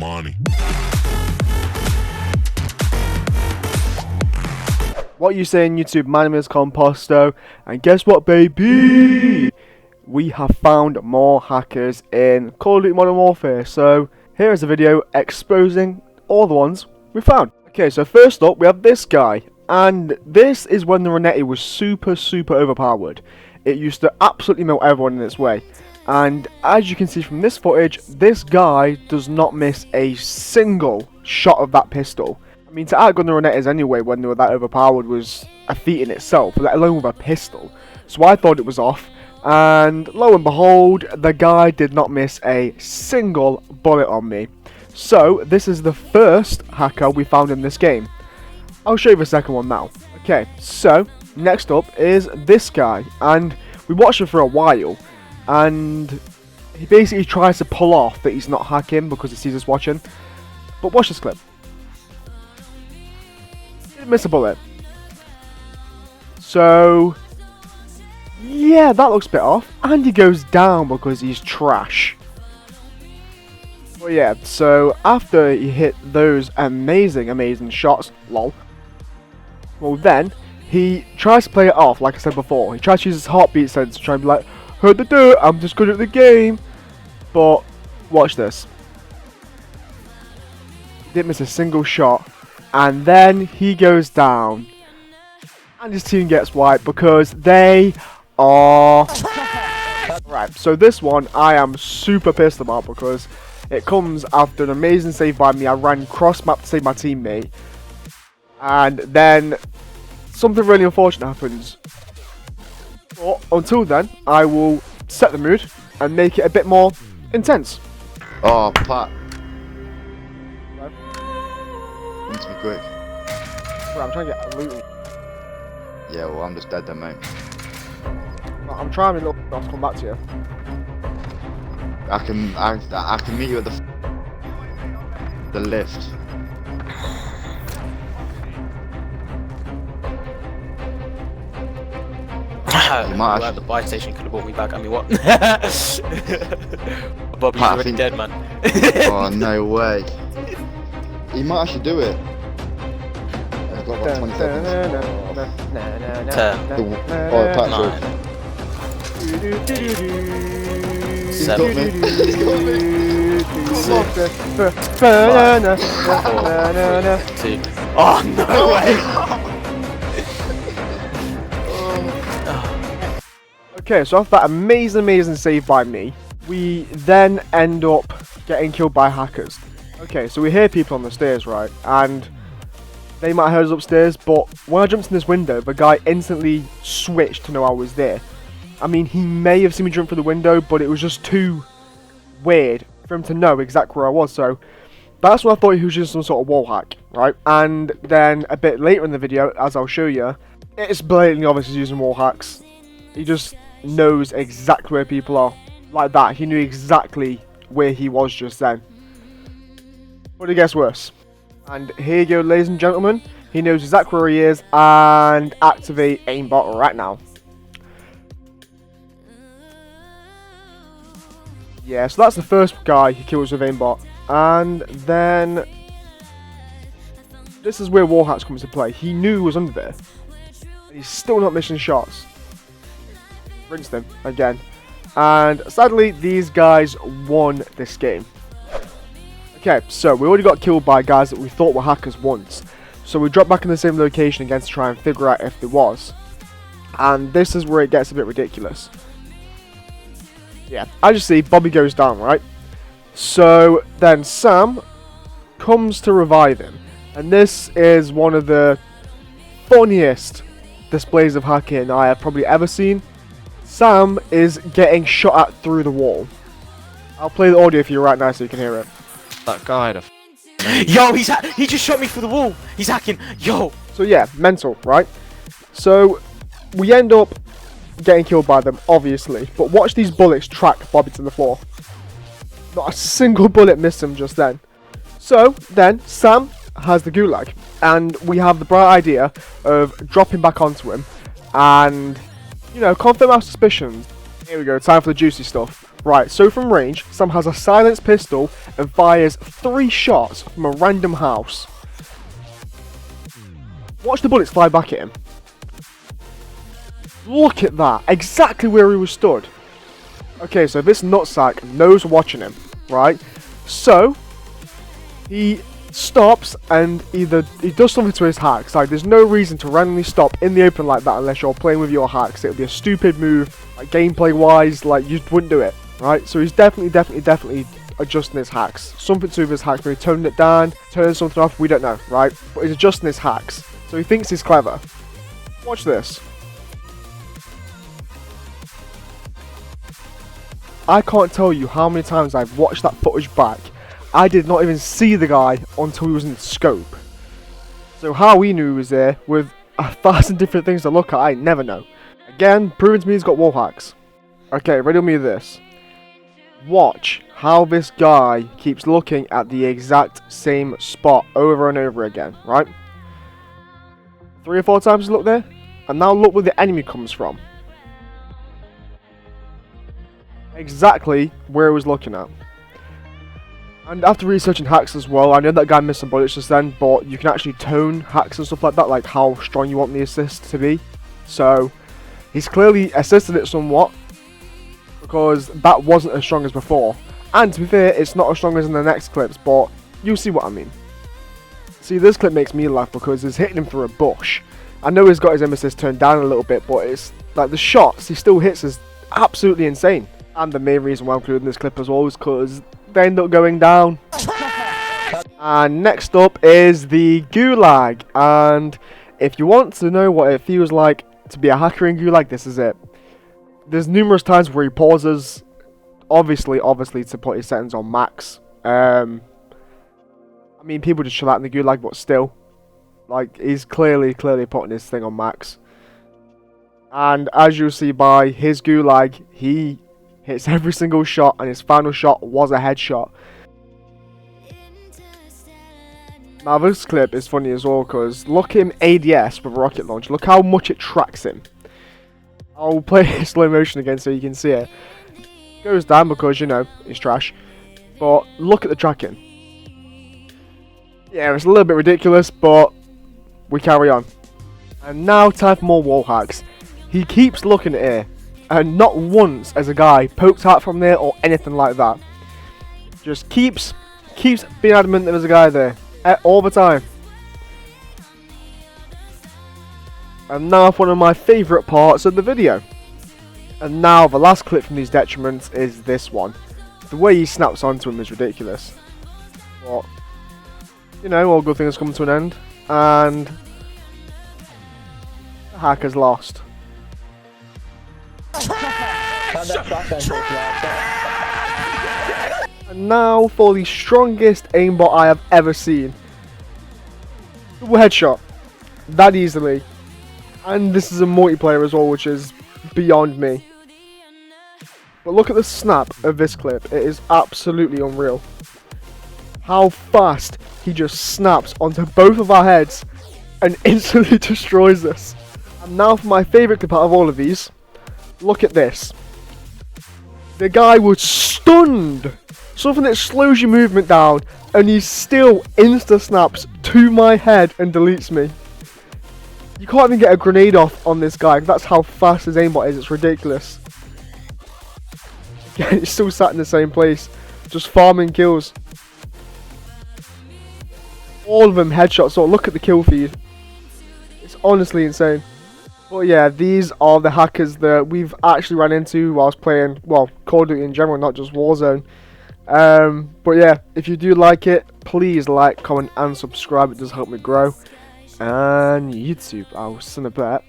Money. What you saying, YouTube? My name is Composto, and guess what, baby? We have found more hackers in Call of Duty Modern Warfare. So here is a video exposing all the ones we found. Okay, so first up we have this guy, and this is when the Renetti was super overpowered. It used to absolutely melt everyone in its way. And as you can see from this footage, this guy does not miss a single shot of that pistol. I mean, to outgun the Renettis anyway when they were that overpowered was a feat in itself, let alone with a pistol. So I thought it was off, and lo and behold, the guy did not miss a single bullet on me. So this is the first hacker we found in this game. I'll show you the second one now. Okay, so next up is this guy, and we watched him for a while, and he basically tries to pull off that he's not hacking because he sees us watching. But watch this clip. Didn't miss a bullet. So yeah, that looks a bit off. And he goes down because he's trash. Well, yeah, so after he hit those amazing shots, lol. Well, then he tries to play it off, like I said before. He tries to use his heartbeat sensor to try and be like, heard the dirt, I'm just good at the game. But watch this. Didn't miss a single shot. And then he goes down. And his team gets wiped because they are... Right, so this one I am super pissed about because it comes after an amazing save by me. I ran cross map to save my teammate. And then something really unfortunate happens. But until then, I will set the mood and make it a bit more intense. Oh, Pat. Need to be quick. Right, I'm trying to get loot. Yeah, well, I'm just dead then, mate. Right, I'm trying to come back to you. I can meet you at the lift. You might at the buy station could have brought me back. I mean, what? Bobby's Pat, already dead, man. Oh, no way. He might actually do it. I've got about 20 seconds. Oh, Pat, 9. He's got me. He's got me. 2. Oh, no way! Okay, so after that amazing save by me, we then end up getting killed by hackers. Okay, so we hear people on the stairs, right? And they might have heard us upstairs, but when I jumped in this window, the guy instantly switched to know I was there. I mean, he may have seen me jump through the window, but it was just too weird for him to know exactly where I was. So that's when I thought he was just some sort of wall hack, right? And then a bit later in the video, as I'll show you, it's blatantly obvious he's using wall hacks. He just knows exactly where people are. Like that, he knew exactly where he was just then. But it gets worse. And here you go, ladies and gentlemen. He knows exactly where he is, and activate AIMBOT right now. Yeah, so that's the first guy he kills with AIMBOT. And then this is where wall hacks comes into play. He knew he was under there. And he's still not missing shots. Rinsed them again. And sadly, these guys won this game. Okay, so we already got killed by guys that we thought were hackers once. So we dropped back in the same location again to try and figure out if there was. And this is where it gets a bit ridiculous. Yeah, as you see, Bobby goes down, right? So then Sam comes to revive him. And this is one of the funniest displays of hacking I have probably ever seen. Sam is getting shot at through the wall. I'll play the audio for you right now so you can hear it. That guy, Yo, he just shot me through the wall. He's hacking. Yo. So yeah, mental, right? So we end up getting killed by them, obviously. But watch these bullets track Bobby to the floor. Not a single bullet missed him just then. So then Sam has the gulag, and we have the bright idea of dropping back onto him and, you know, confirm our suspicions. Here we go, time for the juicy stuff. Right, so from range, Sam has a silenced pistol and fires 3 shots from a random house. Watch the bullets fly back at him. Look at that, exactly where he was stood. Okay, so this nutsack knows watching him, right? So, he stops and either he does something to his hacks. Like, there's no reason to randomly stop in the open like that unless you're playing with your hacks. It would be a stupid move, like gameplay wise, like you wouldn't do it, right? So he's definitely adjusting his hacks. Something to do with his hacks, maybe toning it down, turning something off, we don't know, right? But he's adjusting his hacks. So he thinks he's clever. Watch this. I can't tell you how many times I've watched that footage back. I did not even see the guy until he was in the scope. So how he knew he was there with 1,000 different things to look at, I never know. Again, proving to me he's got wall hacks. Okay, riddle me this. Watch how this guy keeps looking at the exact same spot over and over again, right? 3 or 4 times look there, and now look where the enemy comes from. Exactly where he was looking at. And after researching hacks as well, I know that guy missed some bullets just then, but you can actually tone hacks and stuff like that, like how strong you want the assist to be. So, he's clearly assisted it somewhat, because that wasn't as strong as before. And to be fair, it's not as strong as in the next clips, but you'll see what I mean. See, this clip makes me laugh because he's hitting him through a bush. I know he's got his aim assist turned down a little bit, but it's like the shots he still hits is absolutely insane. And the main reason why I'm including this clip as well is because they end up going down. And next up is the Gulag. And if you want to know what it feels like to be a hacker in Gulag, this is it. There's numerous times where he pauses, obviously to put his settings on max. I mean, people just chill out in the Gulag, but still, like, he's clearly putting his thing on max. And as you'll see by his Gulag, he hits every single shot, and his final shot was a headshot. Now this clip is funny as well, because look at him ADS with a rocket launch. Look how much it tracks him. I'll play it in slow motion again so you can see it. Goes down because, you know, it's trash. But look at the tracking. Yeah, it's a little bit ridiculous, but we carry on. And now time for more wall hacks. He keeps looking at here, and not once has a guy poked out from there or anything like that. Just keeps being adamant that there's a guy there all the time. And now for one of my favourite parts of the video. And now the last clip from these detriments is this one. The way he snaps onto him is ridiculous. But, you know, all good things come to an end. And the hacker's lost. And now for the strongest aimbot I have ever seen. Double headshot. That easily. And this is a multiplayer as well, which is beyond me. But look at the snap of this clip. It is absolutely unreal. How fast he just snaps onto both of our heads and instantly destroys us. And now for my favourite clip out of all of these. Look at this. The guy was stunned. Something that slows your movement down, and he still insta-snaps to my head and deletes me. You can't even get a grenade off on this guy. That's how fast his aimbot is. It's ridiculous. Again, he's still sat in the same place, just farming kills. All of them headshots. So look at the kill feed. It's honestly insane. But yeah, these are the hackers that we've actually ran into whilst playing, well, Call of Duty in general, not just Warzone. But yeah, if you do like it, please like, comment and subscribe. It does help me grow. And YouTube, I'll send a bet.